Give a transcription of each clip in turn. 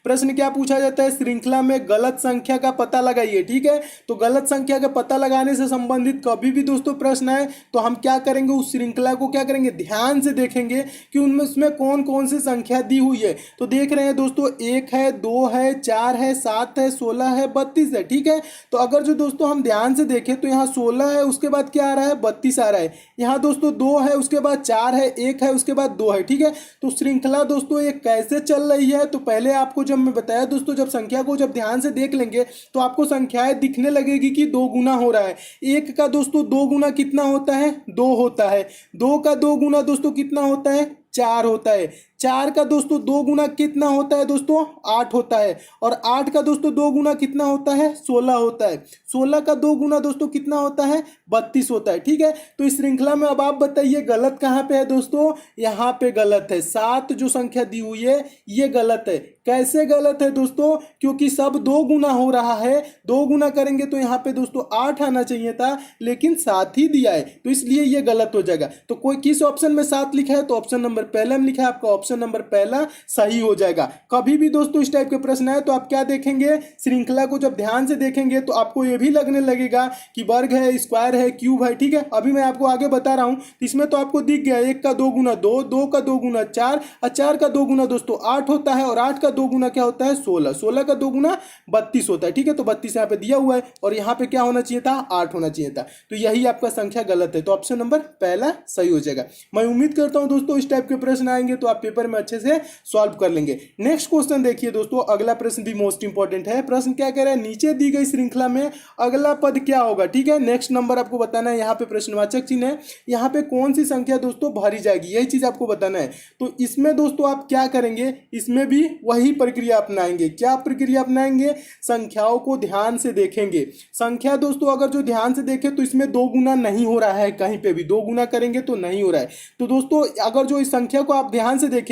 प्रश्न क्या पूछा जाता है, श्रृंखला में गलत संख्या का पता लगाइए। ठीक है, तो गलत संख्या का पता लगाने से संबंधित कभी भी दोस्तों प्रश्न आए तो हम क्या करेंगे, उस श्रृंखला को क्या करेंगे, ध्यान से देखेंगे कि उनमें उसमें कौन कौन सी संख्या दी हुई है। तो देख रहे हैं दोस्तों, 1 है, 2 है, 4 है, 7 है, 16 है, 32 है। ठीक है, तो अगर जो दोस्तों हम ध्यान से देखें तो यहाँ 16 है, उसके बाद क्या आ रहा है, 32 आ रहा है। यहाँ दोस्तों 2 है, उसके बाद 4 है, 1 है, उसके बाद 2 है। ठीक है, तो श्रृंखला दोस्तों ये कैसे चल रही है, तो पहले आपको जब मैं बताया दोस्तों, जब संख्या को जब ध्यान से देख लेंगे तो आपको संख्याएं दिखने लगेगी कि 2 गुना हो रहा है। 1 का दोस्तों 2 गुना कितना होता है, 2 होता है। 2 का 2 गुना दोस्तों कितना होता है, 4 होता है। 4 का दोस्तों 2 गुना कितना होता है दोस्तों, 8 होता है। और 8 का दोस्तों 2 गुना कितना होता है, 16 होता है। 16 का 2 गुना दोस्तों कितना होता है, 32 होता है। ठीक है, तो इस श्रृंखला में अब आप बताइए गलत कहाँ पे है दोस्तों, यहाँ पे गलत है। 7 जो संख्या दी हुई है ये गलत है। कैसे गलत है दोस्तों, क्योंकि सब 2 गुना हो रहा है। 2 गुना करेंगे तो यहाँ पे दोस्तों 8 आना चाहिए था, लेकिन 7 ही दिया है, तो इसलिए ये गलत हो जाएगा। तो कोई किस ऑप्शन में 7 लिखा है, तो ऑप्शन नंबर पहला में लिखा है, आपका ऑप्शन नंबर पहला सही हो जाएगा। कभी भी दोस्तों इस टाइप के प्रश्न आए तो आप क्या देखेंगे, श्रृंखला को जब ध्यान से देखेंगे तो आपको ये भी लगने लगेगा कि वर्ग है, स्क्वायर है, क्यूब है। ठीक है, अभी मैं आपको आगे बता रहा हूं, इसमें तो आपको दिख गया 1 का 2 गुना 2, 2 का 2 गुना 4, और 4 का 2 गुना दोस्तों 8 होता है, और 8 का 2 गुना क्या होता है, 16, 16 का 2 गुना 32 होता है। ठीक है, तो 32 यहाँ पे दिया हुआ है, और यहाँ पे क्या होना चाहिए था, 8 होना चाहिए था। तो यही आपका संख्या गलत है, तो ऑप्शन नंबर पहला सही हो जाएगा। मैं उम्मीद करता हूं दोस्तों इस टाइप के प्रश्न आएंगे तो आप पेपर में अच्छे से सॉल्व कर लेंगे। नेक्स्ट क्वेश्चन देखिए दोस्तों, अगला प्रश्न भी मोस्ट इंपॉर्टेंट है। प्रश्न क्या कह रहा है, नीचे दी गई श्रृंखला में अगला पद क्या होगा। ठीक है, नेक्स्ट नंबर आपको बताना है, यहाँ पे प्रश्नवाचक चिन्ह है, यहाँ पे कौन सी संख्या दोस्तों भरी जाएगी, यही चीज आपको बताना है। तो इसमें दोस्तों आप क्या करेंगे, इसमें भी वही प्रक्रिया अपनाएंगे। क्या प्रक्रिया अपनाएंगे, संख्याओं को ध्यान से देखेंगे। संख्या दोस्तों अगर जो ध्यान से देखें तो इसमें 2 गुना नहीं हो रहा है, कहीं पे भी 2 गुना करेंगे तो नहीं हो रहा है। तो दोस्तों अगर जो इस संख्या को आप ध्यान से देखें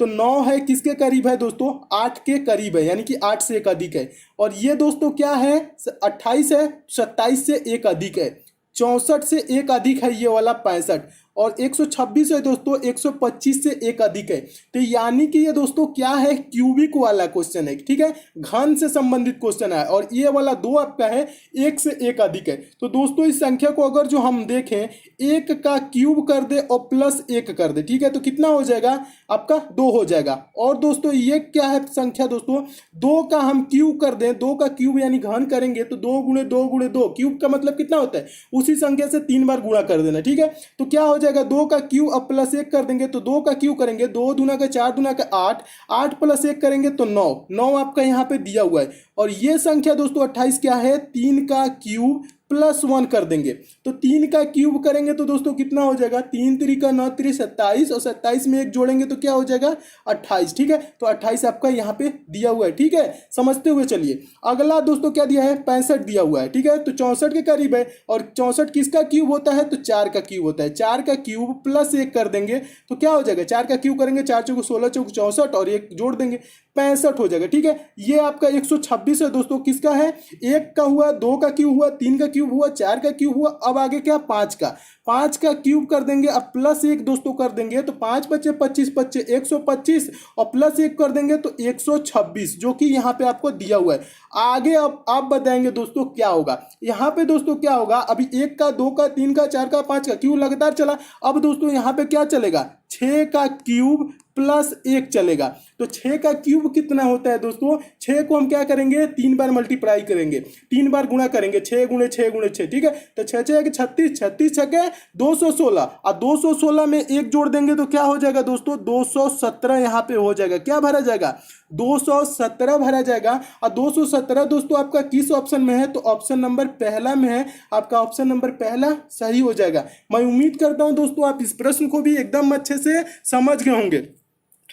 तो 9 है, किसके करीब है दोस्तों, 8 के करीब है, यानी कि 8 से एक अधिक है। और ये दोस्तों क्या है, 28 है, 27 से एक अधिक है, 64 से एक अधिक है ये वाला 65, और 126 है दोस्तों 125 से एक अधिक है। तो यानी कि ये दोस्तों क्या है, क्यूबिक वाला क्वेश्चन है। ठीक है, घन से संबंधित क्वेश्चन है, और ये वाला 2 आपका है 1 से एक अधिक है। तो दोस्तों इस संख्या को अगर जो हम देखें 1 का क्यूब कर दे और प्लस 1 कर दे, ठीक है, तो कितना हो जाएगा आपका, 2 हो जाएगा। और दोस्तों ये क्या है संख्या दोस्तों, 2 का हम क्यूब कर दें, 2 का क्यूब यानी घन करेंगे तो 2 गुणे 2 गुणे 2, क्यूब का मतलब कितना होता है, उसी संख्या से 3 बार गुणा कर देना। ठीक है, तो क्या हो जाएगा, 2 का क्यूब अब प्लस 1 कर देंगे तो 2 का क्यूब करेंगे, 2 दूना का 4 दूना का 8, 8 प्लस 1 करेंगे तो 9, 9 आपका यहाँ पे दिया हुआ है। और ये संख्या दोस्तों 28 क्या है, 3 का क्यूब प्लस 1 कर देंगे, तो 3 का क्यूब करेंगे तो दोस्तों कितना हो जाएगा, 3 3 का 9 3 27, और 27 में 1 जोड़ेंगे तो क्या हो जाएगा 28। ठीक है, तो 28 आपका यहाँ पे दिया हुआ है। ठीक है, समझते हुए चलिए, अगला दोस्तों क्या दिया है, 65 दिया हुआ है। ठीक है, तो 64 के करीब है, और 64 किसका क्यूब होता है, तो 4 का क्यूब होता है। 4 का क्यूब प्लस 1 कर देंगे तो क्या हो जाएगा, 4 का क्यूब करेंगे, 4 चौक 16 चौक 64, और 1 जोड़ देंगे 65 हो जाएगा। ठीक है, ये आपका 126 है दोस्तों, किसका है, 1 का हुआ, 2 का क्यूब हुआ, 3 का क्यूब हुआ, 4 का क्यूब हुआ, अब आगे क्या, 5 का, 5 का क्यूब कर देंगे, अब प्लस 1 दोस्तों कर देंगे तो 5 बचे 25 बचे 125, और प्लस 1 कर देंगे तो 126, जो कि यहाँ पे आपको दिया हुआ है। आगे अब आप बताएंगे दोस्तों क्या होगा, यहाँ पे दोस्तों क्या होगा, अभी 1 का 2 का 3 का 4 का 5 का क्यूब लगातार चला, अब दोस्तों यहाँ पे क्या चलेगा, 6 का क्यूब प्लस 1 चलेगा। तो 6 का क्यूब कितना होता है दोस्तों, 6 को हम क्या करेंगे, 3 बार मल्टीप्लाई करेंगे, 3 बार गुणा करेंगे, 6 गुणे 6 गुणे 6। ठीक है, तो 6 6 36, 36 छके 216, और 216 में 1 जोड़ देंगे तो क्या हो जाएगा दोस्तों, 217 यहाँ पे हो जाएगा। क्या भरा जाएगा, 217 भरा जाएगा। और 217 दोस्तों आपका किस ऑप्शन में है, तो ऑप्शन नंबर पहला में है, आपका ऑप्शन नंबर पहला सही हो जाएगा। मैं उम्मीद करता हूं दोस्तों आप इस प्रश्न को भी एकदम अच्छे से समझ गए होंगे।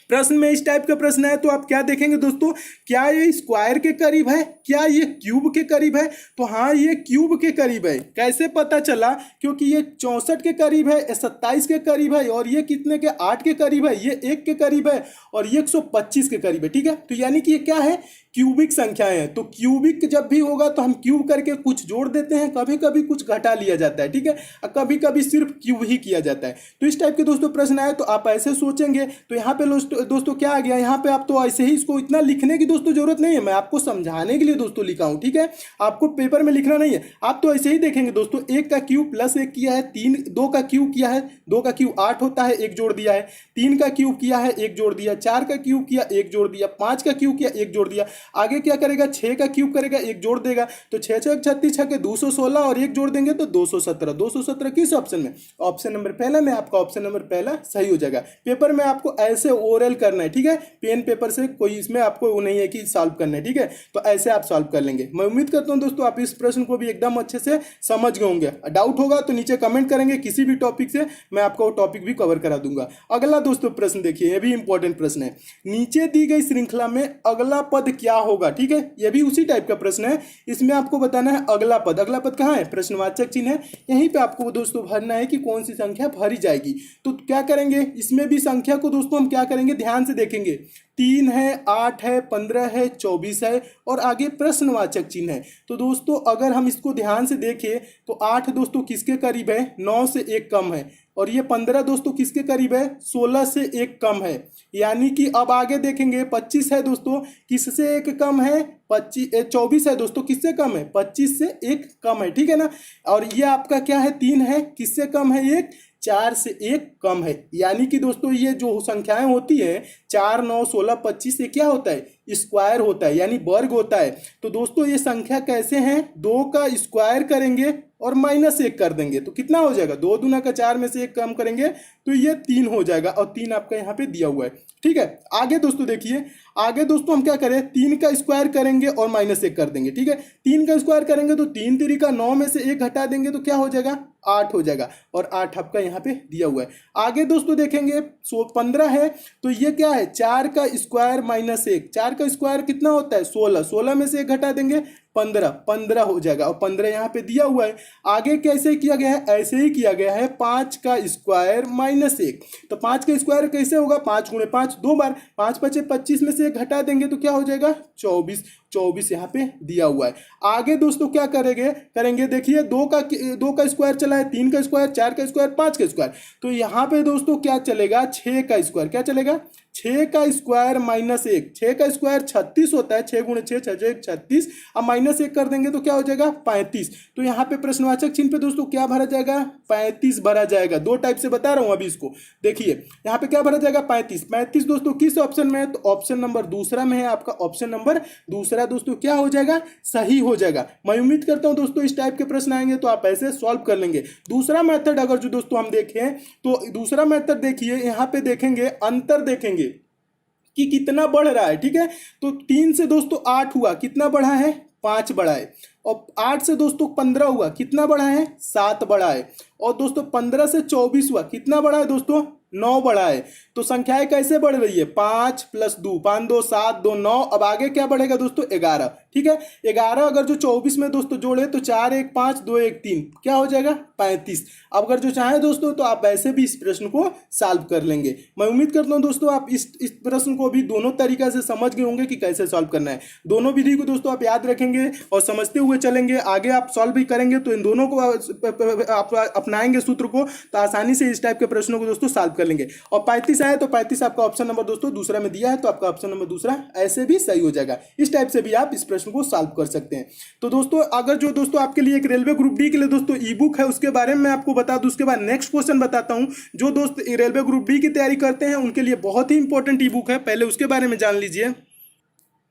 प्रश्न में इस टाइप का प्रश्न है तो आप क्या देखेंगे दोस्तों, क्या ये स्क्वायर के करीब है, क्या ये क्यूब के करीब है, तो हाँ ये क्यूब के करीब है। कैसे पता चला, क्योंकि ये 64 के करीब है, 27 के करीब है, और ये कितने के, 8 के करीब है, ये 1 के करीब है, और ये 125 के करीब है। ठीक है, तो यानी कि ये क्या है, क्यूबिक संख्याएं हैं, तो क्यूबिक जब भी होगा तो हम क्यूब करके कुछ जोड़ देते हैं, कभी कभी कुछ घटा लिया जाता है, ठीक है, और कभी कभी सिर्फ क्यूब ही किया जाता है। तो इस टाइप के दोस्तों प्रश्न आए तो आप ऐसे सोचेंगे। तो यहाँ पे दोस्तों क्या आ गया, यहाँ पे आप तो ऐसे ही इसको इतना लिखने की दोस्तों जरूरत नहीं है, मैं आपको समझाने के लिए दोस्तों लिखा हूँ, ठीक है, आपको पेपर में लिखना नहीं है। आप तो ऐसे ही देखेंगे दोस्तों, 1 का क्यूब प्लस 1 किया है, 2 का क्यूब किया है, 2 का क्यूब 8 होता है, 1 जोड़ दिया है, 3 का क्यूब किया है, 1 जोड़ दिया, 4 का क्यूब किया, 1 जोड़ दिया, 5 का क्यूब किया, 1 जोड़ दिया। आगे क्या करेगा, 6 का क्यूब करेगा, 1 जोड़ देगा, तो 6 6 36 6 के 216 और 1 जोड़ देंगे तो 217। 217 किस ऑप्शन में, ऑप्शन नंबर पहला में, आपका ऑप्शन नंबर पहला सही हो जाएगा। पेपर में आपको ऐसे ओरल करना है, ठीक है, पेन पेपर से कोई इसमें आपको वो नहीं है कि सॉल्व करना है, ठीक है, तो ऐसे आप सॉल्व कर लेंगे। मैं उम्मीद करता हूं दोस्तों आप इस प्रश्न को भी एकदम अच्छे से समझ गए होंगे। डाउट होगा तो नीचे कमेंट करेंगे, किसी भी टॉपिक से मैं आपको वो टॉपिक भी कवर करा दूंगा। अगला दोस्तों प्रश्न देखिए, ये भी इंपॉर्टेंट प्रश्न है। नीचे दी गई श्रृंखला में अगला पद क्या होगा, ठीक है, ये भी उसी टाइप का प्रश्न है। इसमें आपको बताना है अगला पद, अगला पद कहाँ है, प्रश्नवाचक चिन्ह है, यहीं पे आपको दोस्तों भरना है कि कौन सी संख्या भरी जाएगी। तो क्या करेंगे, इसमें भी संख्या को दोस्तों हम क्या करेंगे, ध्यान से देखेंगे। 3 है, 8 है, 15 है, 24 है और आगे प्रश्नवाचक चिन्ह है। तो दोस्तों अगर हम इसको ध्यान से देखें तो 8 दोस्तों किसके करीब है, 9 से 1 कम है, और ये 15 दोस्तों किसके करीब है, 16 से 1 कम है। यानी कि अब आगे देखेंगे 25 है दोस्तों, किससे 1 कम है, 24 है दोस्तों, किससे कम है, 25 से 1 कम है, ठीक है ना। और ये आपका क्या है, 3 है, किससे कम है, 1, 4 से 1 कम है। यानी कि दोस्तों ये जो संख्याएं होती है 4, 9, 16, 25 से क्या होता है, स्क्वायर होता है, यानी वर्ग होता है। तो दोस्तों ये संख्या कैसे हैं, 2 का स्क्वायर करेंगे और -1 कर देंगे तो कितना हो जाएगा, 2 दूना का 4 में से 1 कम करेंगे तो ये 3 हो जाएगा, और 3 आपका यहाँ पे दिया हुआ है, ठीक है। आगे दोस्तों देखिए, आगे दोस्तों हम क्या करें, 3 का स्क्वायर करेंगे और -1 कर देंगे, ठीक है। 3 का स्क्वायर करेंगे तो 3 3 का 9 में से 1 घटा देंगे तो क्या हो जाएगा, 8 हो जाएगा, और 8 आपका यहाँ पे दिया हुआ है। आगे दोस्तों देखेंगे 15 है, तो ये क्या है, 4 का स्क्वायर -1, 4 का स्क्वायर कितना होता है, 16, 16 में से 1 घटा देंगे 15, 15 हो जाएगा, और 15 यहाँ पे दिया हुआ है। आगे कैसे किया गया है, ऐसे ही किया गया है, 5 का स्क्वायर -1, तो 5 का स्क्वायर कैसे होगा, 5 गुणे 5 2 बार, 5 5 25 में से 1 घटा देंगे तो क्या हो जाएगा, 24, 24 यहाँ पे दिया हुआ है। आगे दोस्तों क्या करेंगे देखिए, 2 का स्क्वायर चला है, 3 का स्क्वायर, 4 का स्क्वायर, 5 का स्क्वायर, तो यहाँ पे दोस्तों क्या चलेगा, 6 का स्क्वायर, क्या चलेगा, 6 का स्क्वायर -1, 6 का स्क्वायर 36 होता है, 6 गुणे 6 6 36, अब -1 कर देंगे तो क्या हो जाएगा, 35। तो यहाँ पे प्रश्नवाचक चिन्ह पे दोस्तों क्या भरा जाएगा, 35 भरा जाएगा। 2 टाइप से बता रहा हूँ अभी इसको, देखिए यहाँ पे क्या भरा जाएगा, 35। 35 दोस्तों किस ऑप्शन में है, तो ऑप्शन नंबर दूसरा में है, आपका ऑप्शन नंबर दूसरा दोस्तों क्या हो जाएगा, सही हो जाएगा। मैं उम्मीद करता हूँ दोस्तों इस टाइप के प्रश्न आएंगे तो आप ऐसे सॉल्व कर लेंगे। दूसरा मेथड अगर जो दोस्तों हम देखें तो दूसरा मेथड देखिए, यहाँ पे देखेंगे अंतर देखेंगे कि कितना बढ़ रहा है, ठीक है। तो 3 से दोस्तों 8 हुआ, कितना बढ़ा है, 5 बढ़ा है, और 8 से दोस्तों 15 हुआ, कितना बढ़ा है, 7 बढ़ा है, और दोस्तों 15 से 24 हुआ, कितना बढ़ा है दोस्तों, 9 बढ़ा है। तो संख्याएं कैसे बढ़ रही है, 5 + 2, 5 2 7 2 9, अब आगे क्या बढ़ेगा दोस्तों, 11, ठीक है। 11 अगर जो 24 में दोस्तों जोड़े तो 4 1 5 2 1 3 क्या हो जाएगा, 35। अब अगर जो चाहे दोस्तों तो आप ऐसे भी इस प्रश्न को सॉल्व कर लेंगे। मैं उम्मीद करता हूं दोस्तों आप इस प्रश्न को भी दोनों तरीका से समझ गए होंगे कि कैसे सॉल्व करना है। दोनों विधि को दोस्तों आप याद रखेंगे और समझते हुए चलेंगे, आगे आप सॉल्व भी करेंगे तो इन दोनों को आप अपनाएंगे सूत्र को, तो आसानी से इस टाइप के प्रश्नों को दोस्तों सॉल्व कर लेंगे। और 35 आए तो 35 आपका ऑप्शन नंबर दोस्तों दूसरा में दिया है, तो आपका ऑप्शन नंबर दूसरा ऐसे भी सही हो जाएगा। इस टाइप से भी आप इस प्रश्न को सॉल्व कर सकते हैं। तो दोस्तों अगर जो दोस्तों आपके लिए एक रेलवे ग्रुप डी के लिए दोस्तों ई बुक है, उसके बारे में मैं आपको बता दूं, उसके बाद नेक्स्ट क्वेश्चन बताता हूं। जो दोस्त रेलवे ग्रुप डी की तैयारी करते हैं उनके लिए बहुत ही इंपॉर्टेंट ई बुक है, पहले उसके बारे में जान लीजिए।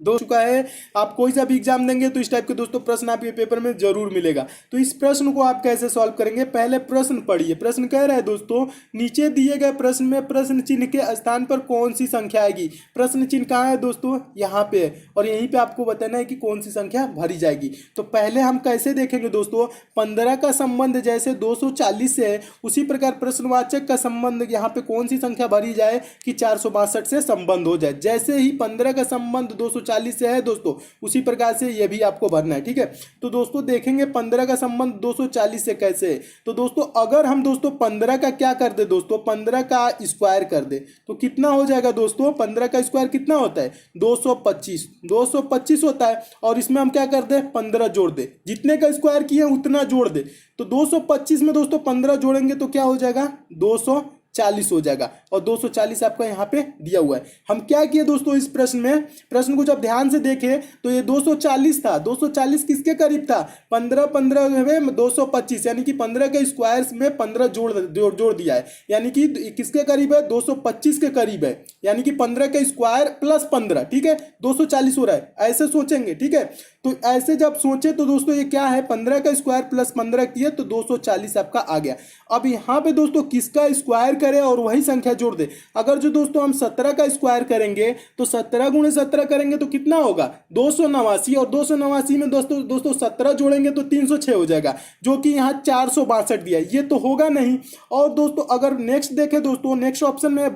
दो चुका है, आप कोई सा भी एग्जाम देंगे तो इस टाइप के दोस्तों प्रश्न आपके पेपर में जरूर मिलेगा। तो इस प्रश्न को आप कैसे सॉल्व करेंगे, पहले प्रश्न पढ़िए। प्रश्न कह रहा है दोस्तों, नीचे दिए गए प्रश्न में प्रश्न चिन्ह के स्थान पर कौन सी संख्या आएगी। प्रश्न चिन्ह कहाँ है दोस्तों, यहाँ पे है, और यहीं पे आपको बताना है कि कौन सी संख्या भरी जाएगी। तो पहले हम कैसे देखेंगे दोस्तों, 15 का संबंध जैसे 240 से है, उसी प्रकार प्रश्नवाचक का संबंध यहाँ पे कौन सी संख्या भरी जाए कि 462 से संबंध हो जाए। जैसे ही 15 का संबंध 240 240 से है दोस्तों, उसी प्रकार से ये भी आपको भरना है। ठीक है, तो दोस्तों देखेंगे 15 का संबंध 240 से कैसे है। तो दोस्तों अगर हम दोस्तों 15 का क्या कर दे दोस्तों, 15 का स्क्वायर कर दे तो कितना हो जाएगा दोस्तों, 15 का स्क्वायर कितना होता है 225 होता है। और इसमें हम क्या कर दे 15 जोड़ दे, जितने का स्क्वायर किए उतना जोड़ दे। तो 225 में दोस्तों 15 जोड़ेंगे तो क्या हो जाएगा 240 हो जाएगा, और 240 आपका यहाँ पे दिया हुआ है। हम क्या किए दोस्तों इस प्रश्न में, प्रश्न को जब ध्यान से देखें तो ये 240 था, 240 किसके करीब था, 15 में 225, यानी कि 15 के स्क्वायर में 15 जोड़ दिया है, यानी कि किसके करीब है 225 के करीब है, यानी कि 15 के स्क्वायर प्लस 15, ठीक है 240 हो रहा है, ऐसे सोचेंगे। ठीक है, तो ऐसे जब सोचे तो दोस्तों ये क्या है 15 का स्क्वायर प्लस 15 किए तो 240 आपका आ गया। अब यहाँ पे दोस्तों किसका स्क्वायर करें और वही संख्या जोड़ दे। अगर जो दोस्तों हम 17 का स्क्वायर करेंगे तो 17 गुणे 17 करेंगे तो कितना होगा 289, और 289 में दोस्तों 17 जोड़ेंगे तो 306 हो जाएगा, जो कि यहाँ 462 दिया है, ये तो होगा नहीं। और दोस्तों अगर नेक्स्ट देखें दोस्तों, नेक्स्ट ऑप्शन में है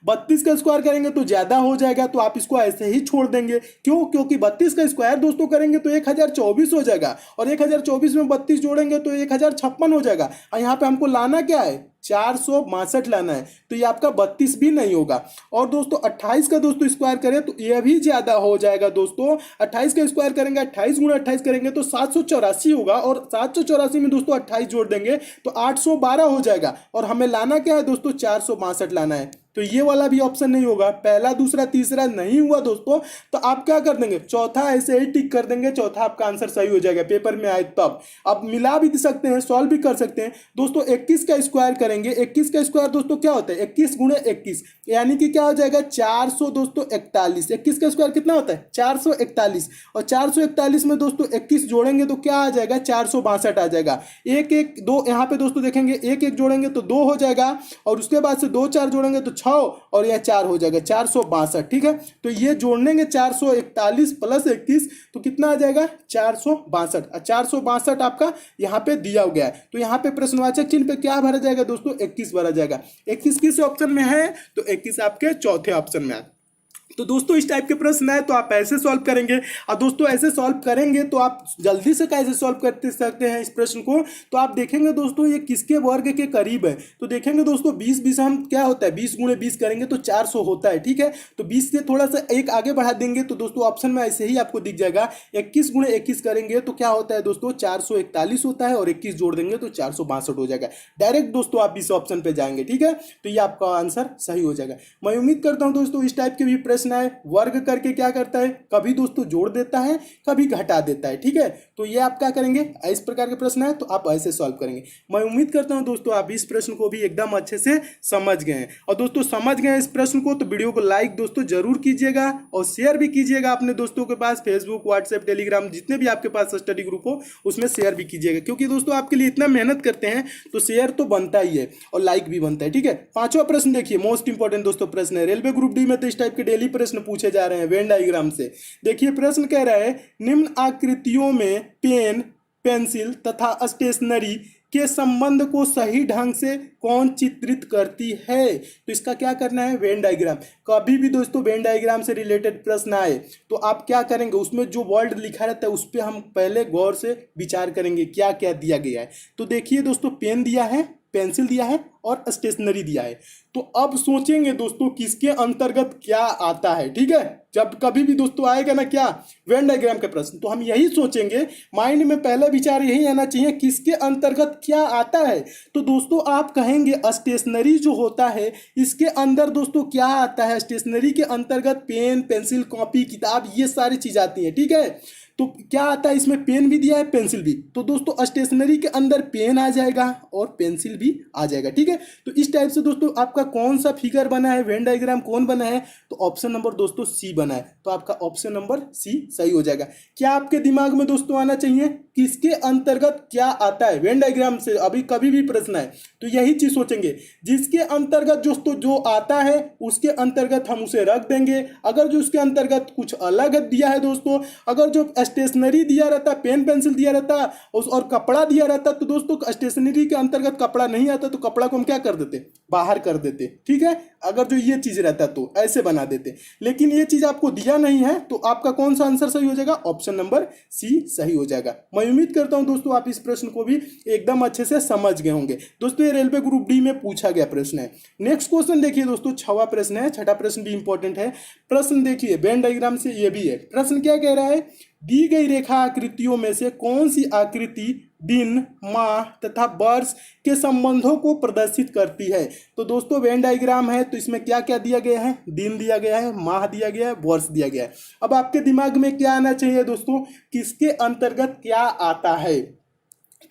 32 का स्क्वायर करेंगे तो ज्यादा हो जाएगा, तो आप इसको ऐसे ही छोड़ देंगे। क्यों, क्योंकि 32 का स्क्वायर दोस्तों करेंगे तो 1024 हो जाएगा, और 1024 में 32 जोड़ेंगे तो 1056 हो जाएगा। और यहाँ पे हमको लाना क्या है 462 लाना है, तो ये आपका 32 भी नहीं होगा। और दोस्तों 28 का दोस्तों स्क्वायर करें तो ये भी ज्यादा हो जाएगा दोस्तों, 28 का स्क्वायर करेंगे 28 गुणा 28 करेंगे तो 784 होगा, और 784 में दोस्तों 28 जोड़ देंगे तो 812 हो जाएगा, और हमें लाना क्या है दोस्तों 462 लाना है। तो ये वाला भी ऑप्शन नहीं होगा, पहला दूसरा तीसरा नहीं हुआ दोस्तों, तो आप क्या कर देंगे चौथा ऐसे ही टिक कर देंगे, चौथा आपका आंसर सही हो जाएगा पेपर में आए तब। अब मिला भी सकते हैं, सॉल्व भी कर सकते हैं दोस्तों। 21 का स्क्वायर करेंगे, 21 का स्क्वायर दोस्तों क्या होता है 21 गुणे 21, यानी कि क्या हो जाएगा 400 दोस्तों 41। 21 का स्क्वायर कितना होता है 441, और 441 में दोस्तों 21 जोड़ेंगे तो क्या आ जाएगा 462 आ जाएगा। एक एक दो यहाँ पे दोस्तों देखेंगे, एक एक जोड़ेंगे तो 2 हो जाएगा, और उसके बाद से 2 4 जोड़ेंगे तो 6, और यह 4 हो जाएगा 462। ठीक है, तो ये जोड़नेंगे 441 प्लस 21 तो कितना आ जाएगा 462। 462 आपका यहाँ पे दिया गया है, तो यहाँ पे प्रश्नवाचक चिन्ह पे क्या भरा जाएगा दोस्तों 21 भरा जाएगा। 21 किस ऑप्शन में है तो 21 आपके चौथे ऑप्शन में है। तो दोस्तों इस टाइप के प्रश्न है तो आप ऐसे सॉल्व करेंगे, और दोस्तों ऐसे सॉल्व करेंगे तो आप जल्दी से कैसे सॉल्व करते सकते हैं इस प्रश्न को, तो आप देखेंगे दोस्तों ये किसके वर्ग के करीब है। तो देखेंगे दोस्तों 20 हम क्या होता है 20 गुणे 20 करेंगे तो 400 होता है। ठीक है, तो 20 से थोड़ा सा एक आगे बढ़ा देंगे तो दोस्तों ऑप्शन में ऐसे ही आपको दिख जाएगा 21 गुणे 21 करेंगे तो क्या होता है दोस्तों 441 होता है, और 21 जोड़ देंगे तो 462 हो जाएगा। डायरेक्ट दोस्तों आप इस ऑप्शन पे जाएंगे। ठीक है, तो ये आपका आंसर सही हो जाएगा। मैं उम्मीद करता हूं दोस्तों इस टाइप के भी प्रश्न है, वर्ग करके क्या करता है कभी दोस्तों जोड़ देता है कभी घटा देता है। ठीक है, तो ये आप क्या करेंगे इस प्रकार के प्रश्न है तो आप ऐसे सॉल्व करेंगे। मैं उम्मीद करता हूं दोस्तों आप इस प्रश्न को भी एकदम अच्छे से समझ गए हैं, और दोस्तों समझ गए इस प्रश्न को तो वीडियो को लाइक दोस्तों जरूर कीजिएगा, और शेयर भी कीजिएगा अपने दोस्तों के पास, फेसबुक व्हाट्सएप टेलीग्राम जितने भी आपके पास स्टडी ग्रुप हो उसमें शेयर भी कीजिएगा, क्योंकि दोस्तों आपके लिए इतना मेहनत करते हैं तो शेयर तो बनता ही है और लाइक भी बनता है। ठीक है, पांचवा प्रश्न देखिए मोस्ट इंपॉर्टेंट दोस्तों प्रश्न है, रेलवे ग्रुप डी में तो इस टाइप के डेली प्रश्न पूछे जा रहे हैं वेन डायग्राम से। देखिए प्रश्न कह रहा है निम्न आकृतियों में पेन पेंसिल तथा स्टेशनरी के संबंध को सही ढंग से कौन चित्रित करती है। तो इसका क्या करना है वेन डायग्राम। कभी भी दोस्तों वेन डायग्राम से रिलेटेड प्रश्न आए तो आप क्या करेंगे उसमें जो वर्ड लिखा रहता है उस पर हम पहले गौर से विचार करेंगे क्या क्या दिया गया है। तो देखिए दोस्तों पेन दिया है, पेंसिल दिया है और स्टेशनरी दिया है, तो अब सोचेंगे दोस्तों किसके अंतर्गत क्या आता है। ठीक है, जब कभी भी दोस्तों आएगा ना क्या वेन डायग्राम के प्रश्न तो हम यही सोचेंगे, माइंड में पहला विचार यही आना चाहिए किसके अंतर्गत क्या आता है। तो दोस्तों आप कहेंगे स्टेशनरी जो होता है इसके अंदर दोस्तों क्या आता है, स्टेशनरी के अंतर्गत पेन पेंसिल कॉपी किताब ये सारी चीज आती है। ठीक है, तो क्या आता है इसमें पेन भी दिया है पेंसिल भी, तो दोस्तों स्टेशनरी के अंदर पेन आ जाएगा और पेंसिल भी आ जाएगा। ठीक है, तो इस टाइप से दोस्तों आपका कौन सा फिगर बना है वेन डायग्राम कौन बना है तो ऑप्शन नंबर दोस्तों सी बना है, तो आपका ऑप्शन नंबर सी सही हो जाएगा। क्या आपके दिमाग में दोस्तों आना चाहिए किसके अंतर्गत क्या आता है वेन डायग्राम से, अभी कभी भी प्रश्न है तो यही चीज सोचेंगे जिसके अंतर्गत दोस्तों जो आता है उसके अंतर्गत हम उसे रख देंगे। अगर जो उसके अंतर्गत कुछ अलग दिया है दोस्तों, अगर जो स्टेशनरी दिया रहता पेन पेंसिल दिया रहता और कपड़ा दिया रहता तो दोस्तों स्टेशनरी के अंतर्गत कपड़ा नहीं आता तो कपड़ा को हम क्या कर देते बाहर कर देते। ठीक है, अगर जो ये चीज रहता तो ऐसे बना देते, लेकिन ये चीज आपको दिया नहीं है, तो आपका कौन सा आंसर सही हो जाएगा? ऑप्शन नंबर सी सही हो जाएगा। मैं उम्मीद करता हूं दोस्तों आप इस प्रश्न को भी एकदम अच्छे से समझ गए होंगे। दोस्तों ये रेलवे ग्रुप डी में पूछा गया प्रश्न है। नेक्स्ट क्वेश्चन देखिए दोस्तों, 6वां प्रश्न है, छठा प्रश्न भी इंपॉर्टेंट है। प्रश्न देखिए वेन डायग्राम से ये भी है। प्रश्न क्या कह रहा है? दी गई रेखा आकृतियों में से कौन सी आकृति दिन, माह तथा वर्ष के संबंधों को प्रदर्शित करती है? तो दोस्तों वेन डायग्राम है, तो इसमें क्या क्या दिया गया है? दिन दिया गया है, माह दिया गया है, वर्ष दिया गया है। अब आपके दिमाग में क्या आना चाहिए दोस्तों, किसके अंतर्गत क्या आता है?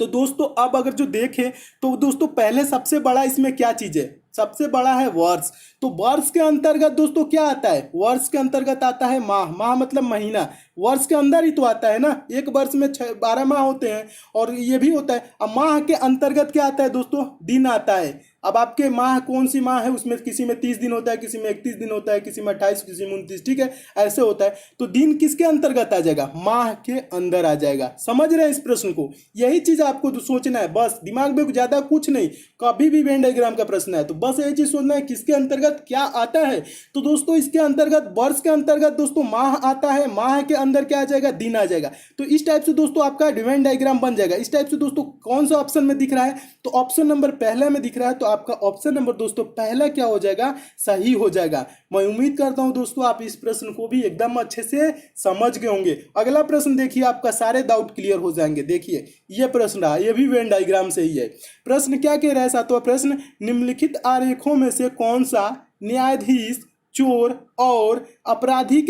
तो दोस्तों अब अगर जो देखें तो दोस्तों पहले सबसे बड़ा इसमें क्या चीज है? सबसे बड़ा है वर्ष। तो वर्ष के अंतर्गत दोस्तों क्या आता है? वर्ष के अंतर्गत आता है माह। माह मतलब महीना, वर्ष के अंदर ही तो आता है ना। एक वर्ष में 12 माह होते हैं और ये भी होता है। अब माह के अंतर्गत क्या आता है दोस्तों? दिन आता है। अब आपके माह कौन सी माह है? उसमें किसी में 30 दिन होता है, किसी में 31 दिन होता है, किसी में 28, किसी में 29, ठीक है, ऐसे होता है। तो दिन किसके अंतर्गत आ जाएगा? माह के अंदर आ जाएगा। समझ रहे हैं इस प्रश्न को? यही चीज आपको सोचना है, बस दिमाग में ज्यादा कुछ नहीं। कभी भी वेन डायग्राम का प्रश्न है तो बस यही चीज सोचना है किसके अंतर्गत क्या आता है। तो दोस्तों इसके अंतर्गत वर्ष के अंतर्गत दोस्तों माह आता है, माह के अंदर क्या आ जाएगा? दिन आ जाएगा। तो इस टाइप से दोस्तों आपका वेन डायग्राम बन जाएगा। इस टाइप से दोस्तों कौन सा ऑप्शन में दिख रहा है? तो ऑप्शन नंबर पहला में दिख रहा है, तो आपका ऑप्शन नंबर दोस्तों पहला क्या हो जाएगा? सही हो जाएगा। मैं उम्मीद करता हूं दोस्तों आप इस प्रश्न को भी एकदम अच्छे से समझ गए होंगे। अगला प्रश्न देखिए, आपका सारे डाउट क्लियर हो जाएंगे। देखिए ये प्रश्न रहा, ये भी वेन डायग्राम से ही है। प्रश्न क्या कह रहा है? 7वां प्रश्न, निम्नलिखित आरेखों में से कौन सा न्यायाधीश, चोर और अपराधी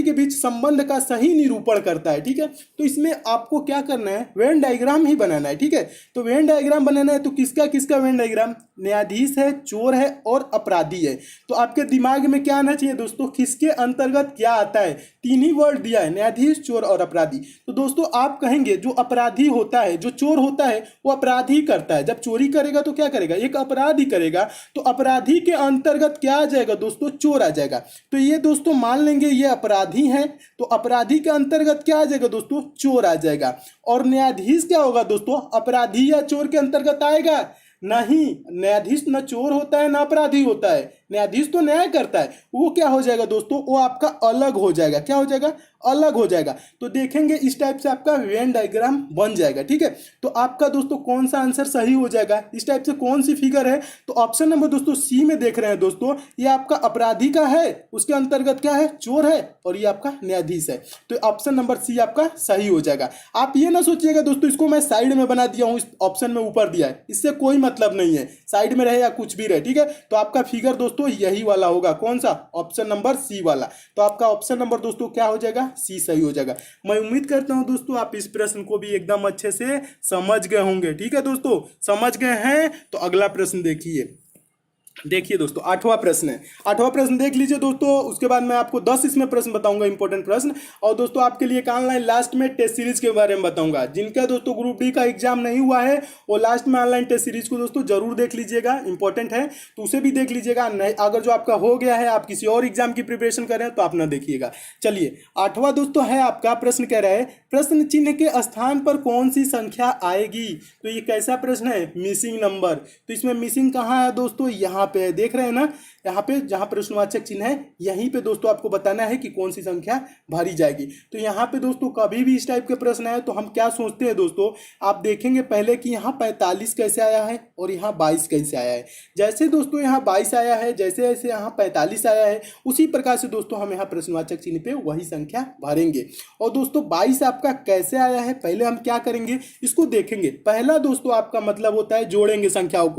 के बीच संबंध का सही निरूपण करता है? ठीक है, तो इसमें आपको क्या करना है? वेन डायग्राम ही बनाना है। ठीक है, तो वेन डायग्राम बनाना है, तो किसका किसका वेन डायग्राम? न्यायाधीश है, चोर है और अपराधी है। तो आपके दिमाग में क्या आना चाहिए दोस्तों, किसके अंतर्गत क्या आता है? 3 ही वर्ड दिया है, न्यायाधीश, चोर और अपराधी। तो दोस्तों आप कहेंगे जो अपराधी होता है, जो चोर होता है, वो अपराधी करता है। जब चोरी करेगा तो क्या करेगा? एक अपराधी करेगा। तो अपराधी के अंतर्गत क्या आ जाएगा दोस्तों? चोर आ जाएगा। तो ये दोस्तों मान लेंगे ये अपराधी हैं, तो अपराधी के अंतर्गत क्या आ जाएगा दोस्तों? चोर आ जाएगा। और न्यायाधीश क्या होगा दोस्तों? अपराधी या चोर के अंतर्गत आएगा? नहीं, न्यायाधीश न चोर होता है ना अपराधी होता है। न्यायाधीश तो न्याय करता है। वो क्या हो जाएगा दोस्तों? वो आपका अलग हो जाएगा। क्या हो जाएगा? अलग हो जाएगा। तो देखेंगे इस टाइप से आपका वेन डायग्राम बन जाएगा। ठीक है, तो आपका दोस्तों कौन सा आंसर सही हो जाएगा? इस टाइप से कौन सी फिगर है? तो ऑप्शन नंबर दोस्तों सी में देख रहे हैं दोस्तों, ये आपका अपराधी का है, उसके अंतर्गत क्या है? चोर है, और ये आपका न्यायाधीश है। तो ऑप्शन नंबर सी आपका सही हो जाएगा। आप ये ना सोचिएगा दोस्तों इसको मैं साइड में बना दिया हूं, इस ऑप्शन में ऊपर दिया है, इससे कोई मतलब नहीं है, साइड में रहे या कुछ भी रहे। ठीक है, तो आपका फिगर दोस्तों यही वाला होगा। कौन सा? ऑप्शन नंबर सी वाला। तो आपका ऑप्शन नंबर दोस्तों क्या हो जाएगा? सी सही हो जाएगा। मैं उम्मीद करता हूं दोस्तों आप इस प्रश्न को भी एकदम अच्छे से समझ गए होंगे। ठीक है दोस्तों, समझ गए हैं तो अगला प्रश्न देखिए दोस्तों 8वां प्रश्न है। 8वां प्रश्न देख लीजिए दोस्तों, उसके बाद मैं आपको 10 इसमें प्रश्न बताऊंगा, इंपॉर्टेंट प्रश्न। और दोस्तों आपके लिए एक ऑनलाइन लास्ट में टेस्ट सीरीज के बारे में बताऊंगा। जिनका दोस्तों ग्रुप डी का एग्जाम नहीं हुआ है वो लास्ट में ऑनलाइन टेस्ट सीरीज को दोस्तों जरूर देख लीजिएगा, इंपॉर्टेंट है, तो उसे भी देख लीजिएगा। नहीं, अगर जो आपका हो गया है, आप किसी और एग्जाम की प्रिपरेशन कर रहे हैं तो आप ना देखिएगा। चलिए 8वां दोस्तों है आपका प्रश्न, कह रहा है प्रश्न चिन्ह के स्थान पर कौन सी संख्या आएगी? तो ये कैसा प्रश्न है? Missing number. तो इसमें मिसिंग कहाँ है दोस्तों? यहाँ पे देख रहे हैं ना, यहाँ पे जहाँ प्रश्नवाचक चिन्ह है यहीं पे दोस्तों आपको बताना है कि कौन सी संख्या भरी जाएगी। तो यहाँ पे दोस्तों कभी भी इस टाइप के प्रश्न आए तो हम क्या सोचते हैं दोस्तों, आप देखेंगे पहले कि यहाँ 45 कैसे आया है और यहाँ 22 कैसे आया है। जैसे दोस्तों यहाँ 22 आया है, जैसे जैसे यहाँ 45 आया है, उसी प्रकार से दोस्तों हम यहाँ प्रश्नवाचक चिन्ह पे वही संख्या भरेंगे। और दोस्तों 22 आपका कैसे आया है, पहले हम क्या करेंगे इसको देखेंगे। पहला दोस्तों आपका मतलब होता है जोड़ेंगे संख्याओं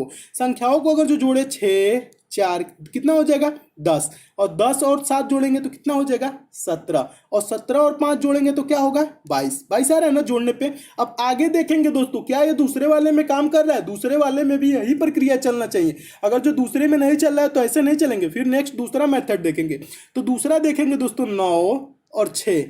को अगर जो जोड़े 6 4 कितना हो जाएगा? 10, और 10 और 7 जोड़ेंगे तो कितना हो जाएगा? 17, और 17 और 5 जोड़ेंगे तो क्या होगा? 22 आ रहा है ना जोड़ने पे। अब आगे देखेंगे दोस्तों, क्या ये दूसरे वाले में काम कर रहा है? दूसरे वाले में भी यही प्रक्रिया चलना चाहिए। अगर जो दूसरे में नहीं चल रहा है तो ऐसे नहीं चलेंगे। फिर नेक्स्ट दूसरा मेथड देखेंगे, तो दूसरा देखेंगे दोस्तों 9 और 6,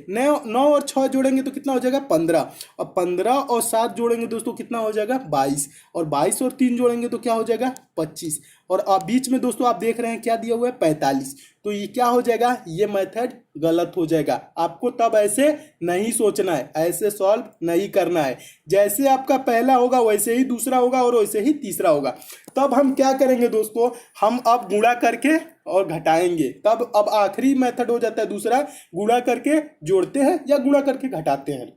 9 और 6 जोड़ेंगे तो कितना हो जाएगा? 15, और 15 और 7 जोड़ेंगे दोस्तों कितना हो जाएगा? 22, और 22 और 3 जोड़ेंगे तो क्या हो जाएगा? 25, और अब बीच में दोस्तों आप देख रहे हैं क्या दिया हुआ है? 45। तो ये क्या हो जाएगा? ये मेथड गलत हो जाएगा। आपको तब ऐसे नहीं सोचना है, ऐसे सॉल्व नहीं करना है। जैसे आपका पहला होगा वैसे ही दूसरा होगा और वैसे ही तीसरा होगा। तब हम क्या करेंगे दोस्तों, हम अब गुणा करके और घटाएंगे। तब अब आखिरी मेथड हो जाता है दूसरा, गुणा करके जोड़ते हैं या गुणा करके घटाते हैं।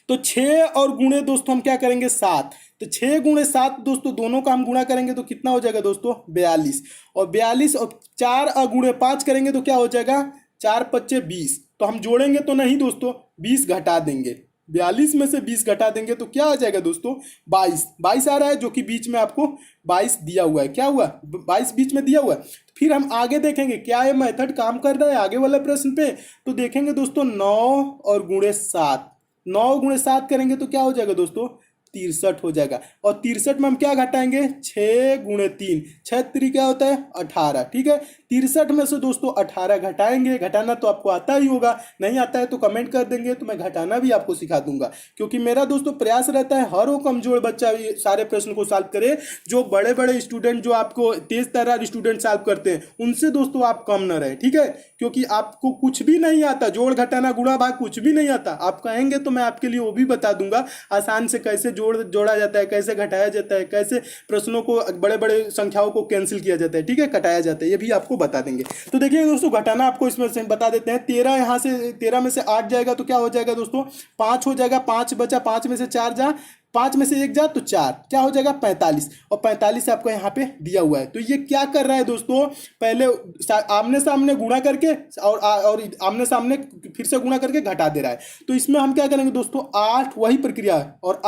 तो 6 और गुणे दोस्तों हम क्या करेंगे 7। तो 6 गुणे 7 दोस्तों दोनों का हम गुणा करेंगे तो कितना हो जाएगा दोस्तों 42। और 42 और 4 गुणे 5 करेंगे तो क्या हो जाएगा 4 पच्चे 20। तो हम जोड़ेंगे तो नहीं दोस्तों, 20 घटा देंगे, 42 में से 20 घटा देंगे तो क्या आ जाएगा दोस्तों 22। 22 आ रहा है, जो कि बीच में आपको 22 दिया हुआ है। क्या हुआ 22 बीच में दिया हुआ है। फिर हम आगे देखेंगे क्या ये मेथड काम कर रहा है आगे वाले प्रश्न पे। तो देखेंगे दोस्तों 9 और गुणे 7, 9 गुणे 7 करेंगे तो क्या हो जाएगा दोस्तों 63 हो जाएगा। और 63 में हम क्या घटाएंगे 6 गुणे 3, 6 3 क्या होता है 18। ठीक है, 63 में से दोस्तों 18 घटाएंगे। घटाना तो आपको आता ही होगा, नहीं आता है तो कमेंट कर देंगे तो मैं घटाना भी आपको सिखा दूंगा। क्योंकि मेरा दोस्तों प्रयास रहता है हर वो कमजोर बच्चा ये सारे प्रश्न को सॉल्व करे। जो बड़े बड़े स्टूडेंट जो आपको तेज तर्रार स्टूडेंट सॉल्व करते हैं उनसे दोस्तों आप कम न रहे। ठीक है, क्योंकि आपको कुछ भी नहीं आता, जोड़ घटाना गुणा भाग कुछ भी नहीं आता, आप कहेंगे तो मैं आपके लिए वो भी बता दूंगा आसान से, कैसे जोड़ा जाता है, कैसे घटाया जाता है, कैसे प्रश्नों को बड़े बड़े संख्याओं को कैंसिल किया जाता है। ठीक है, घटाया जाता है, ये भी आपको बता देंगे। तो देखिए दोस्तों घटाना आपको इसमें से बता देते हैं। 13 यहाँ से 13 में से 8 जाएगा तो क्या हो जाएगा दोस्तों 5 हो जाएगा। 5 बचा, 5 में से 4 जा, 5 में से 1 जा तो 4, क्या हो जाएगा 45। और 45 आपको यहाँ पे दिया हुआ है। तो ये क्या कर रहा है दोस्तों, पहले आमने सामने गुणा करके और आमने सामने फिर से गुणा करके घटा दे रहा है। तो इसमें हम क्या करेंगे दोस्तों 8 वही प्रक्रिया है। और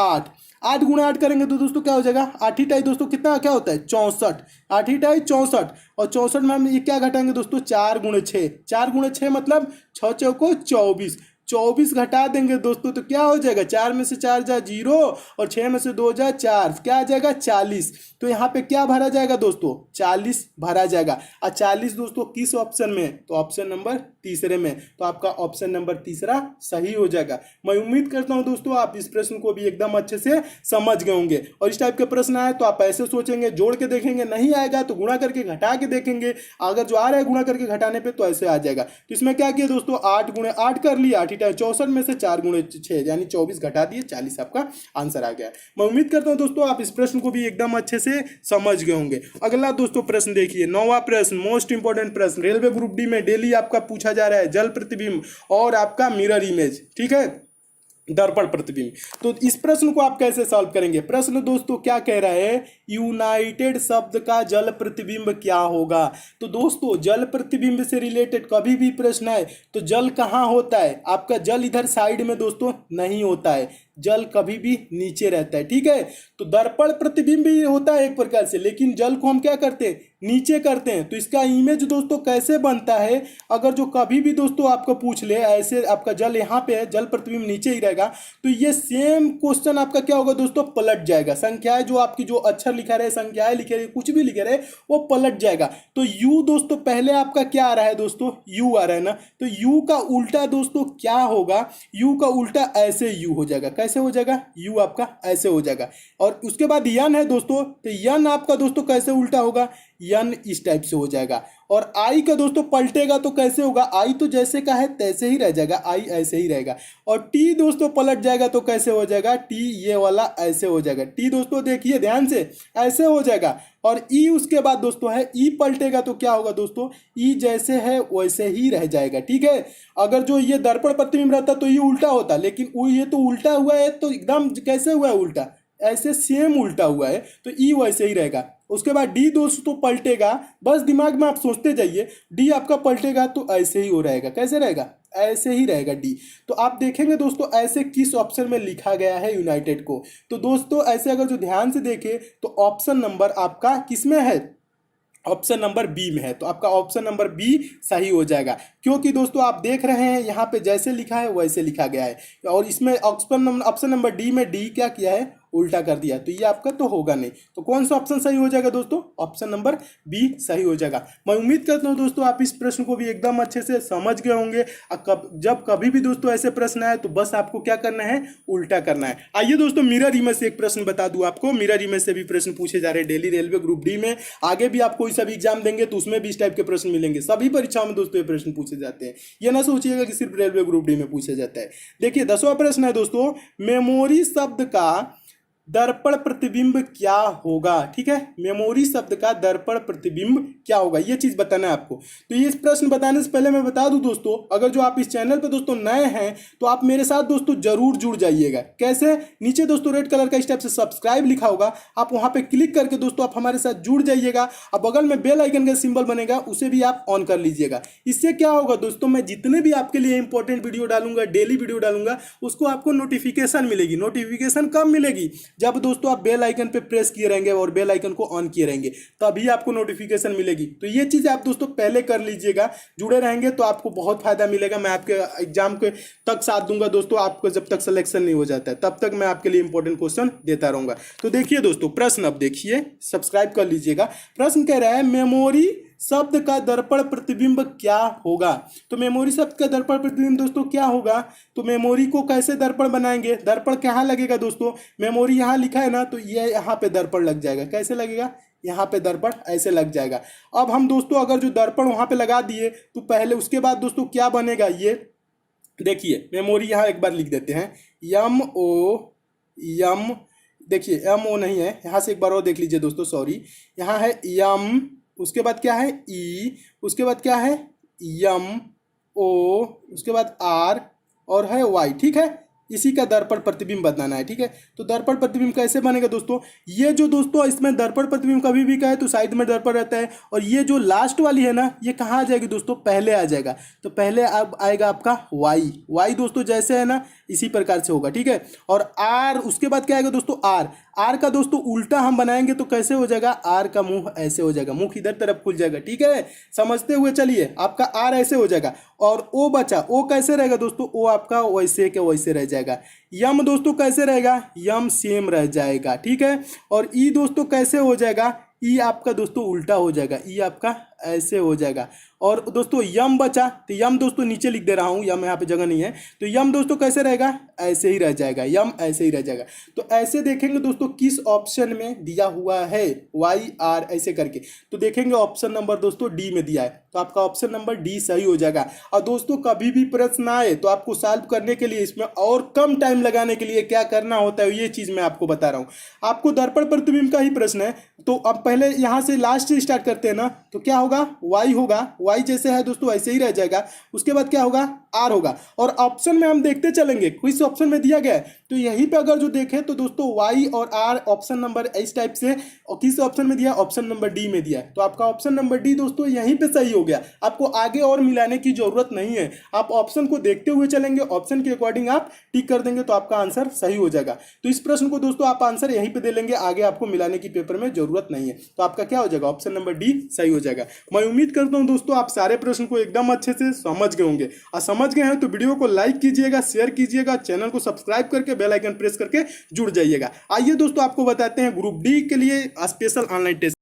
8 गुणा 8 करेंगे तो दोस्तों क्या हो जाएगा 8 ही टाई दोस्तों कितना क्या होता है 64, 8 ही टाई 64। और 64 में हम ये क्या घटाएंगे दोस्तों 4 गुणे 6, 4 गुणे 6 मतलब 6 चौको 24, 24 घटा देंगे दोस्तों तो क्या हो जाएगा 4 में से 4 जा 0 और 6 में से 2 जा 4, क्या आ जाएगा 40। तो यहाँ पे क्या भरा जाएगा दोस्तों 40 भरा जाएगा। और 40 दोस्तों किस ऑप्शन में, तो ऑप्शन नंबर तीसरे में। तो आपका ऑप्शन नंबर तीसरा सही हो जाएगा। मैं उम्मीद करता हूँ दोस्तों आप इस प्रश्न को भी एकदम अच्छे से समझ गए होंगे। और इस टाइप के प्रश्न आए तो आप ऐसे सोचेंगे, जोड़ के देखेंगे, नहीं आएगा तो गुणा करके घटा के देखेंगे, अगर जो आ रहा है गुणा करके घटाने पे तो ऐसे आ जाएगा। तो इसमें क्या किया दोस्तों 8 गुणे 8 कर लिया, 8 64 में से 4 गुणे 6 यानी 24 घटा दिए, 40 आपका आंसर आ गया। मैं उम्मीद करता हूं दोस्तों आप इस प्रश्न को भी एकदम अच्छे से समझ गए होंगे। अगला दोस्तों प्रश्न देखिए, 9वां प्रश्न, मोस्ट इंपोर्टेंट प्रश्न, रेलवे ग्रुप डी में डेली आपका पूछा जा रहा है जल प्रतिबिंब और आपका मिरर इमेज। ठीक है, दर्पण प्रतिबिंब। तो इस प्रश्न को आप कैसे सॉल्व करेंगे। प्रश्न दोस्तों क्या कह रहा है, यूनाइटेड शब्द का जल प्रतिबिंब क्या होगा। तो दोस्तों जल प्रतिबिंब से रिलेटेड कभी भी प्रश्न है तो जल कहाँ होता है, आपका जल इधर साइड में दोस्तों नहीं होता है, जल कभी भी नीचे रहता है। ठीक है, तो दर्पण प्रतिबिंब भी होता है एक प्रकार से, लेकिन जल को हम क्या करते हैं नीचे करते हैं। तो इसका इमेज दोस्तों कैसे बनता है, अगर जो कभी भी दोस्तों आपको पूछ ले ऐसे आपका जल यहाँ पे है, जल प्रतिबिंब नीचे ही रहेगा, तो ये सेम क्वेश्चन आपका क्या होगा दोस्तों पलट जाएगा। संख्याएं जो आपकी जो अक्षर लिखा रहे, संख्याएं लिखे रहे, कुछ भी लिखे रहे, वो पलट जाएगा। तो यू दोस्तों पहले आपका क्या आ रहा है दोस्तों यू आ रहा है ना, तो यू का उल्टा दोस्तों क्या होगा, यू का उल्टा ऐसे यू हो जाएगा। कैसे हो जाएगा, यू आपका ऐसे हो जाएगा। और उसके बाद यन है दोस्तों, तो यन आपका दोस्तों कैसे उल्टा होगा, यन इस टाइप से हो जाएगा। और आई का दोस्तों पलटेगा तो कैसे होगा, आई तो जैसे का है तैसे ही रह जाएगा, आई ऐसे ही रहेगा। और टी दोस्तों पलट जाएगा तो कैसे हो जाएगा, टी ये वाला ऐसे हो जाएगा। टी दोस्तों देखिए ध्यान से ऐसे हो जाएगा। और ई उसके बाद दोस्तों है, ई पलटेगा तो क्या होगा दोस्तों, ई जैसे है वैसे ही रह जाएगा। ठीक है, अगर जो ये दर्पण प्रतिबिंब रहता तो ये उल्टा होता, लेकिन ये तो उल्टा हुआ है, तो एकदम कैसे हुआ है उल्टा, ऐसे सेम उल्टा हुआ है, तो ई वैसे ही रहेगा। उसके बाद डी दोस्तों पलटेगा, बस दिमाग में आप सोचते जाइए, डी आपका पलटेगा तो ऐसे ही हो रहेगा। कैसे रहेगा, ऐसे ही रहेगा डी। तो आप देखेंगे दोस्तों ऐसे किस ऑप्शन में लिखा गया है यूनाइटेड को। तो दोस्तों ऐसे अगर जो ध्यान से देखें तो ऑप्शन नंबर आपका किसमें है, ऑप्शन नंबर बी में है। तो आपका ऑप्शन नंबर बी सही हो जाएगा, क्योंकि दोस्तों आप देख रहे हैं यहाँ पे जैसे लिखा है वैसे लिखा गया है। और इसमें ऑप्शन नंबर डी में डी क्या किया है, उल्टा कर दिया, तो ये आपका तो होगा नहीं। तो कौन सा ऑप्शन सही हो जाएगा दोस्तों, ऑप्शन नंबर बी सही हो जाएगा। मैं उम्मीद करता हूँ दोस्तों आप इस प्रश्न को भी एकदम अच्छे से समझ गए होंगे। जब कभी भी दोस्तों ऐसे प्रश्न आए तो बस आपको क्या करना है, उल्टा करना है। आइए दोस्तों मिरर इमेज से एक प्रश्न बता दूं आपको। मिरर इमेज से भी प्रश्न पूछे जा रहे हैं डेली रेलवे ग्रुप डी में। आगे भी आपको सभी एग्जाम देंगे तो उसमें भी इस टाइप के प्रश्न मिलेंगे। सभी परीक्षाओं में दोस्तों ये प्रश्न पूछे जाते हैं, ये ना सोचिएगा कि सिर्फ रेलवे ग्रुप डी में पूछा जाता है। देखिए 10वां प्रश्न है दोस्तों, मेमोरी शब्द का दर्पण प्रतिबिंब क्या होगा, ठीक है। मेमोरी शब्द का दर्पण प्रतिबिंब क्या होगा, ये चीज बताना है आपको। तो ये प्रश्न बताने से पहले मैं बता दूं दोस्तों, अगर जो आप इस चैनल पे दोस्तों नए हैं तो आप मेरे साथ दोस्तों जरूर जुड़ जाइएगा। कैसे, नीचे दोस्तों रेड कलर का इस टाइप से सब्सक्राइब लिखा होगा, आप वहां पे क्लिक करके दोस्तों आप हमारे साथ जुड़ जाइएगा। अब बगल में बेल आइकन का सिंबल बनेगा, उसे भी आप ऑन कर लीजिएगा। इससे क्या होगा दोस्तों, मैं जितने भी आपके लिए इंपॉर्टेंट वीडियो डालूंगा, डेली वीडियो डालूंगा, उसको आपको नोटिफिकेशन मिलेगी। नोटिफिकेशन कब मिलेगी, जब दोस्तों आप बेल आइकन पे प्रेस किए रहेंगे और बेल आइकन को ऑन किए रहेंगे, तभी आपको नोटिफिकेशन मिलेगी। तो ये चीज़ आप दोस्तों पहले कर लीजिएगा, जुड़े रहेंगे तो आपको बहुत फायदा मिलेगा। मैं आपके एग्जाम के तक साथ दूंगा दोस्तों, आपको जब तक सिलेक्शन नहीं हो जाता है तब तक मैं आपके लिए इंपॉर्टेंट क्वेश्चन देता रहूंगा। तो देखिए दोस्तों प्रश्न, अब देखिए, सब्सक्राइब कर लीजिएगा। प्रश्न कह रहा है मेमोरी शब्द का दर्पण प्रतिबिंब क्या होगा। तो मेमोरी शब्द का दर्पण प्रतिबिंब दोस्तों क्या होगा, तो मेमोरी को कैसे दर्पण बनाएंगे, दर्पण कहाँ लगेगा दोस्तों, मेमोरी यहाँ लिखा है ना, तो ये यहाँ पे दर्पण लग जाएगा। कैसे लगेगा, यहाँ पे दर्पण ऐसे लग जाएगा। अब हम दोस्तों अगर जो दर्पण वहाँ पे लगा दिए तो पहले उसके बाद दोस्तों क्या बनेगा, ये देखिए मेमोरी यहाँ एक बार लिख देते हैं, यम ओ यम, देखिए एम ओ नहीं है, यहाँ से एक बार और देख लीजिए दोस्तों, सॉरी, यहाँ है यम, उसके बाद क्या है ई, उसके बाद क्या है यम ओ, उसके बाद आर और है वाई, ठीक है। इसी का दर्पण प्रतिबिंब बताना है, ठीक है। तो दर्पण प्रतिबिंब कैसे बनेगा दोस्तों, ये जो दोस्तों इसमें दर्पण प्रतिबिंब कभी भी कहे तो साइड में दर्पण रहता है, और ये जो लास्ट वाली है ना, ये कहाँ आ जाएगी दोस्तों, पहले आ जाएगा। तो पहले अब आएगा आपका वाई, वाई दोस्तों जैसे है ना इसी प्रकार से होगा, ठीक है। और आर, उसके बाद क्या आएगा दोस्तों आर, आर का दोस्तों उल्टा हम बनाएंगे तो कैसे हो जाएगा, आर का मुंह ऐसे हो जाएगा, मुंह इधर तरफ खुल जाएगा, ठीक है। समझते हुए चलिए, आपका आर ऐसे हो जाएगा। और ओ बचा, ओ कैसे रहेगा दोस्तों, ओ आपका वैसे के वैसे रह जाएगा। यम दोस्तों कैसे रहेगा, यम सेम रह जाएगा, ठीक है। और ई दोस्तों कैसे हो जाएगा, ई आपका दोस्तों उल्टा हो जाएगा, ई आपका ऐसे हो जाएगा। और दोस्तों यम बचा, तो यम दोस्तों नीचे लिख दे रहा हूँ, यम यहाँ पे जगह नहीं है, तो यम दोस्तों कैसे रहेगा, ऐसे ही रह जाएगा, यम ऐसे ही रह जाएगा। तो ऐसे देखेंगे दोस्तों किस ऑप्शन में दिया हुआ है, वाई आर ऐसे करके, तो देखेंगे ऑप्शन नंबर दोस्तों डी में दिया है, तो आपका ऑप्शन नंबर डी सही हो जाएगा। और दोस्तों कभी भी प्रश्न आए तो आपको सॉल्व करने के लिए, इसमें और कम टाइम लगाने के लिए क्या करना होता है, ये चीज़ मैं आपको बता रहा हूँ। आपको दर्पण प्रतिबिंब का ही प्रश्न है, तो अब पहले यहाँ से लास्ट से स्टार्ट करते हैं ना, तो क्या होगा, वाई होगा, वाई जैसे है दोस्तों ऐसे ही रह जाएगा। उसके बाद क्या होगा, आर होगा। और ऑप्शन में हम देखते चलेंगे किस ऑप्शन में दिया गया है, तो यहीं पे अगर जो देखें तो दोस्तों वाई और आर ऑप्शन नंबर इस टाइप से, और किस ऑप्शन में दिया, ऑप्शन नंबर डी में दिया है। तो आपका ऑप्शन नंबर डी दोस्तों यहीं पे सही हो गया, आपको आगे और मिलाने की जरूरत नहीं है। आप ऑप्शन को देखते हुए चलेंगे, ऑप्शन के अकॉर्डिंग आप टिक कर देंगे तो आपका आंसर सही हो जाएगा। तो इस प्रश्न को दोस्तों आप आंसर यहीं पे दे लेंगे, आगे आपको मिलाने की पेपर में जरूरत नहीं है। तो आपका क्या हो जाएगा, ऑप्शन नंबर डी सही हो जाएगा। मैं उम्मीद करता हूं दोस्तों आप सारे प्रश्न को एकदम अच्छे से समझ गए होंगे, और समझ गए हैं तो वीडियो को लाइक कीजिएगा, शेयर कीजिएगा, चैनल को सब्सक्राइब करके बेल आइकन प्रेस करके जुड़ जाइएगा। आइए दोस्तों आपको बताते हैं ग्रुप डी के लिए स्पेशल ऑनलाइन टेस्ट।